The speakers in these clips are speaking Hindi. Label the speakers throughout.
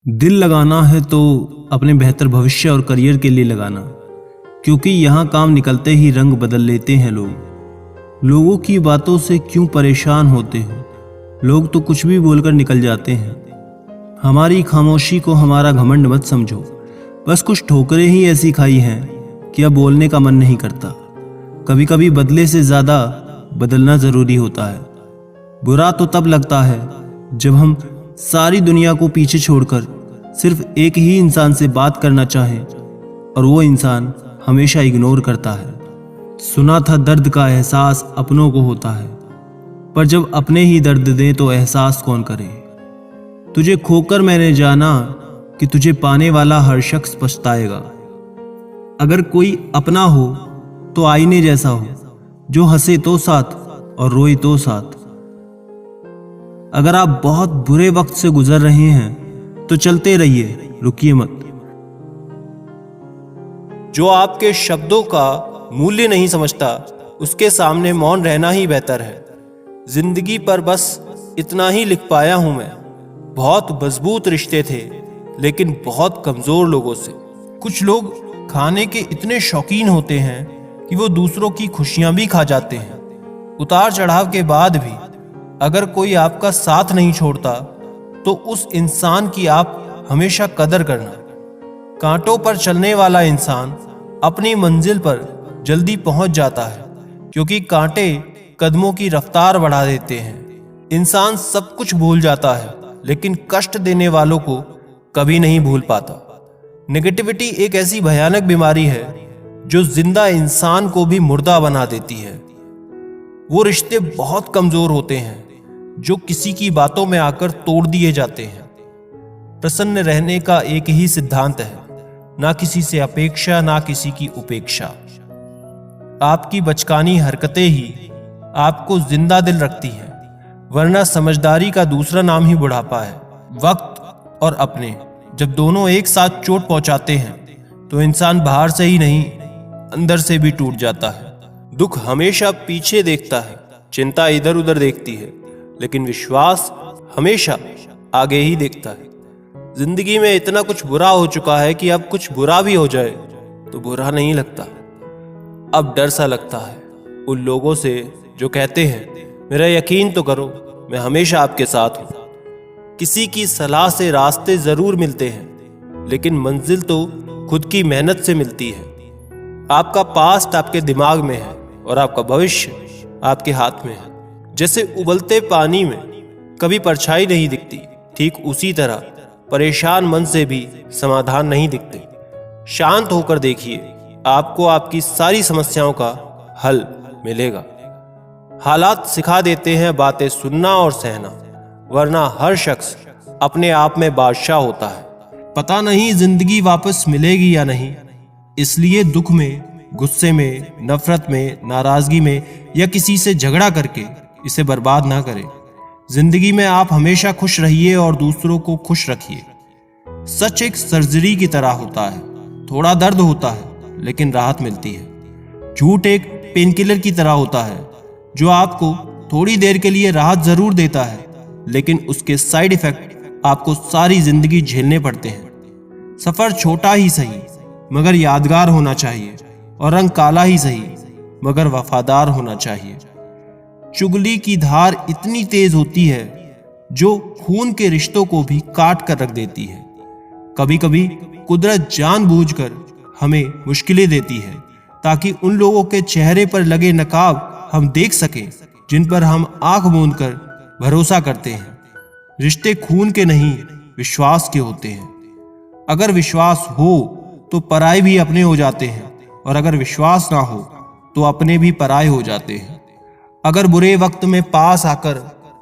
Speaker 1: दिल लगाना है तो अपने बेहतर भविष्य और करियर के लिए लगाना, क्योंकि यहाँ काम निकलते ही रंग बदल लेते हैं लोग। लोगों की बातों से क्यों परेशान होते हो? लोग तो कुछ भी बोलकर निकल जाते हैं। हमारी खामोशी को हमारा घमंड मत समझो, बस कुछ ठोकरें ही ऐसी खाई हैं कि अब बोलने का मन नहीं करता। कभी कभी बदले से ज़्यादा बदलना ज़रूरी होता है। बुरा तो तब लगता है जब हम सारी दुनिया को पीछे छोड़कर सिर्फ एक ही इंसान से बात करना चाहें और वो इंसान हमेशा इग्नोर करता है। सुना था दर्द का एहसास अपनों को होता है, पर जब अपने ही दर्द दें तो एहसास कौन करे। तुझे खोकर मैंने जाना कि तुझे पाने वाला हर शख्स पछताएगा। अगर कोई अपना हो तो आईने जैसा हो, जो हंसे तो साथ और रोए तो साथ। अगर आप बहुत बुरे वक्त से गुजर रहे हैं तो चलते रहिए, रुकिए मत।
Speaker 2: जो आपके शब्दों का मूल्य नहीं समझता, उसके सामने मौन रहना ही बेहतर है। जिंदगी पर बस इतना ही लिख पाया हूं मैं। बहुत मजबूत रिश्ते थे, लेकिन बहुत कमजोर लोगों से। कुछ लोग खाने के इतने शौकीन होते हैं कि वो दूसरों की खुशियां भी खा जाते हैं। उतार चढ़ाव के बाद भी अगर कोई आपका साथ नहीं छोड़ता तो उस इंसान की आप हमेशा कदर करना। कांटों पर चलने वाला इंसान अपनी मंजिल पर जल्दी पहुंच जाता है, क्योंकि कांटे कदमों की रफ्तार बढ़ा देते हैं। इंसान सब कुछ भूल जाता है, लेकिन कष्ट देने वालों को कभी नहीं भूल पाता। नेगेटिविटी एक ऐसी भयानक बीमारी है जो जिंदा इंसान को भी मुर्दा बना देती है। वो रिश्ते बहुत कमजोर होते हैं जो किसी की बातों में आकर तोड़ दिए जाते हैं। प्रसन्न रहने का एक ही सिद्धांत है, ना किसी से अपेक्षा, ना किसी की उपेक्षा। आपकी बचकानी हरकतें ही आपको जिंदा दिल रखती हैं, वरना समझदारी का दूसरा नाम ही बुढ़ापा है। वक्त और अपने जब दोनों एक साथ चोट पहुंचाते हैं तो इंसान बाहर से ही नहीं, अंदर से भी टूट जाता है। दुख हमेशा पीछे देखता है, चिंता इधर उधर देखती है, लेकिन विश्वास हमेशा आगे ही देखता है। जिंदगी में इतना कुछ बुरा हो चुका है कि अब कुछ बुरा भी हो जाए तो बुरा नहीं लगता। अब डर सा लगता है उन लोगों से जो कहते हैं मेरा यकीन तो करो, मैं हमेशा आपके साथ हूं। किसी की सलाह से रास्ते जरूर मिलते हैं, लेकिन मंजिल तो खुद की मेहनत से मिलती है। आपका पास्ट आपके दिमाग में है और आपका भविष्य आपके हाथ में है। जैसे उबलते पानी में कभी परछाई नहीं दिखती, ठीक उसी तरह परेशान मन से भी समाधान नहीं दिखते। शांत होकर देखिए, आपको आपकी सारी समस्याओं का हल मिलेगा। हालात सिखा देते हैं बातें सुनना और सहना, वरना हर शख्स अपने आप में बादशाह होता है। पता नहीं जिंदगी वापस मिलेगी या नहीं, इसलिए दुख में, गुस्से में, नफरत में, नाराजगी में या किसी से झगड़ा करके इसे बर्बाद ना करें। जिंदगी में आप हमेशा खुश रहिए और दूसरों को खुश रखिए। सच एक सर्जरी की तरह होता है, थोड़ा दर्द होता है लेकिन राहत मिलती है। झूठ एक पेनकिलर की तरह होता है, जो आपको थोड़ी देर के लिए राहत जरूर देता है, लेकिन उसके साइड इफेक्ट आपको सारी जिंदगी झेलने पड़ते हैं। सफर छोटा ही सही मगर यादगार होना चाहिए, और रंग काला ही सही मगर वफादार होना चाहिए। चुगली की धार इतनी तेज होती है जो खून के रिश्तों को भी काट कर रख देती है। कभी कभी कुदरत जानबूझकर हमें मुश्किलें देती है, ताकि उन लोगों के चेहरे पर लगे नकाब हम देख सकें जिन पर हम आंख मूंद कर भरोसा करते हैं। रिश्ते खून के नहीं, विश्वास के होते हैं। अगर विश्वास हो तो पराये भी अपने हो जाते हैं, और अगर विश्वास ना हो तो अपने भी पराये हो जाते हैं। अगर बुरे वक्त में पास आकर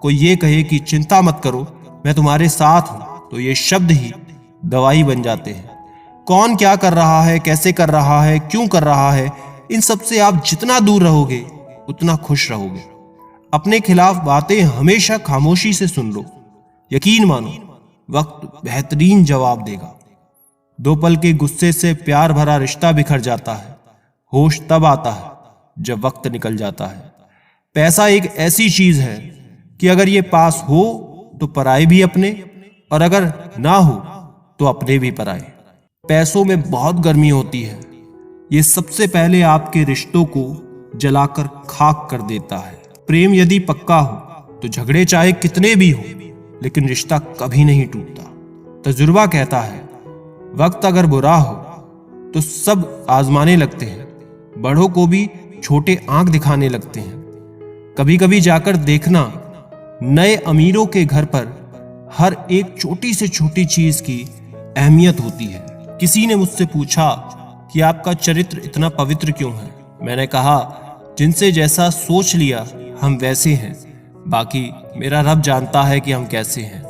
Speaker 2: कोई ये कहे कि चिंता मत करो, मैं तुम्हारे साथ हूं, तो ये शब्द ही दवाई बन जाते हैं। कौन क्या कर रहा है, कैसे कर रहा है, क्यों कर रहा है, इन सब से आप जितना दूर रहोगे उतना खुश रहोगे। अपने खिलाफ बातें हमेशा खामोशी से सुन लो। यकीन मानो, वक्त बेहतरीन जवाब देगा। दो पल के गुस्से से प्यार भरा रिश्ता बिखर जाता है। होश तब आता है जब वक्त निकल जाता है। पैसा एक ऐसी चीज है कि अगर ये पास हो तो पराये भी अपने, और अगर ना हो तो अपने भी पराए। पैसों में बहुत गर्मी होती है, ये सबसे पहले आपके रिश्तों को जलाकर खाक कर देता है। प्रेम यदि पक्का हो तो झगड़े चाहे कितने भी हो, लेकिन रिश्ता कभी नहीं टूटता। तजुर्बा कहता है वक्त अगर बुरा हो तो सब आजमाने लगते हैं, बड़ों को भी छोटे आंख दिखाने लगते हैं। कभी कभी जाकर देखना, नए अमीरों के घर पर हर एक छोटी से छोटी चीज की अहमियत होती है। किसी ने मुझसे पूछा कि आपका चरित्र इतना पवित्र क्यों है। मैंने कहा जिनसे जैसा सोच लिया हम वैसे हैं, बाकी मेरा रब जानता है कि हम कैसे हैं।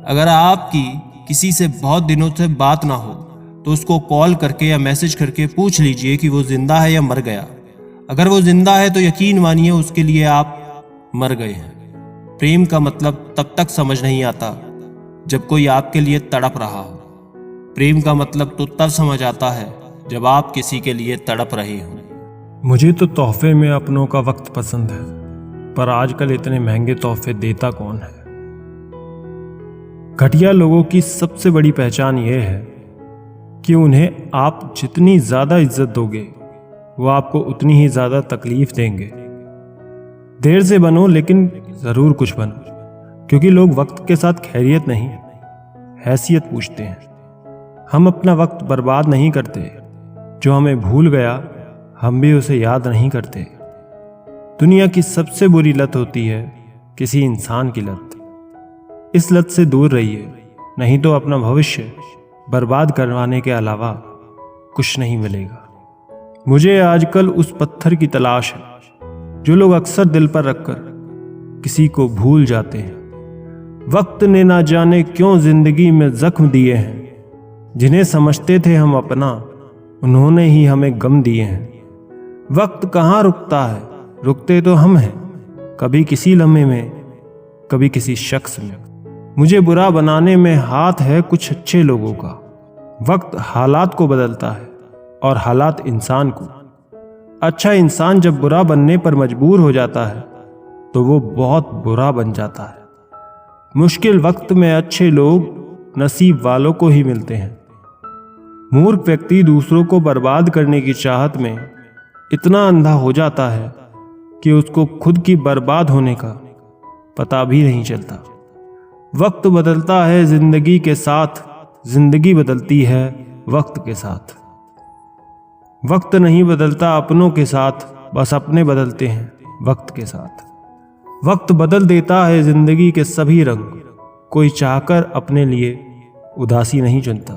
Speaker 2: अगर आपकी किसी से बहुत दिनों से बात ना हो तो उसको कॉल करके या मैसेज करके पूछ लीजिए कि वो जिंदा है या मर गया। अगर वो जिंदा है तो यकीन मानिए उसके लिए आप मर गए हैं। प्रेम का मतलब तब तक समझ नहीं आता जब कोई आपके लिए तड़प रहा हो। प्रेम का मतलब तो तब समझ आता है जब आप किसी के लिए तड़प रहे हो।
Speaker 3: मुझे तो तोहफे में अपनों का वक्त पसंद है, पर आजकल इतने महंगे तोहफे देता कौन है। घटिया लोगों की सबसे बड़ी पहचान यह है कि उन्हें आप जितनी ज्यादा इज्जत दोगे वो आपको उतनी ही ज्यादा तकलीफ देंगे। देर से बनो लेकिन जरूर कुछ बनो, क्योंकि लोग वक्त के साथ खैरियत नहीं हैसियत पूछते हैं। हम अपना वक्त बर्बाद नहीं करते, जो हमें भूल गया हम भी उसे याद नहीं करते। दुनिया की सबसे बुरी लत होती है किसी इंसान की लत। इस लत से दूर रहिए, नहीं तो अपना भविष्य बर्बाद करवाने के अलावा कुछ नहीं मिलेगा। मुझे आजकल उस पत्थर की तलाश है जो लोग अक्सर दिल पर रखकर किसी को भूल जाते हैं। वक्त ने ना जाने क्यों जिंदगी में जख्म दिए हैं, जिन्हें समझते थे हम अपना उन्होंने ही हमें गम दिए हैं। वक्त कहाँ रुकता है, रुकते तो हम हैं, कभी किसी लम्हे में कभी किसी शख्स में। मुझे बुरा बनाने में हाथ है कुछ अच्छे लोगों का। वक्त हालात को बदलता है और हालात इंसान को। अच्छा इंसान जब बुरा बनने पर मजबूर हो जाता है तो वो बहुत बुरा बन जाता है। मुश्किल वक्त में अच्छे लोग नसीब वालों को ही मिलते हैं। मूर्ख व्यक्ति दूसरों को बर्बाद करने की चाहत में इतना अंधा हो जाता है कि उसको खुद की बर्बाद होने का पता भी नहीं चलता। वक्त बदलता है जिंदगी के साथ, जिंदगी बदलती है वक्त के साथ। वक्त नहीं बदलता अपनों के साथ, बस अपने बदलते हैं वक्त के साथ। वक्त बदल देता है जिंदगी के सभी रंग, कोई चाहकर अपने लिए उदासी नहीं चुनता।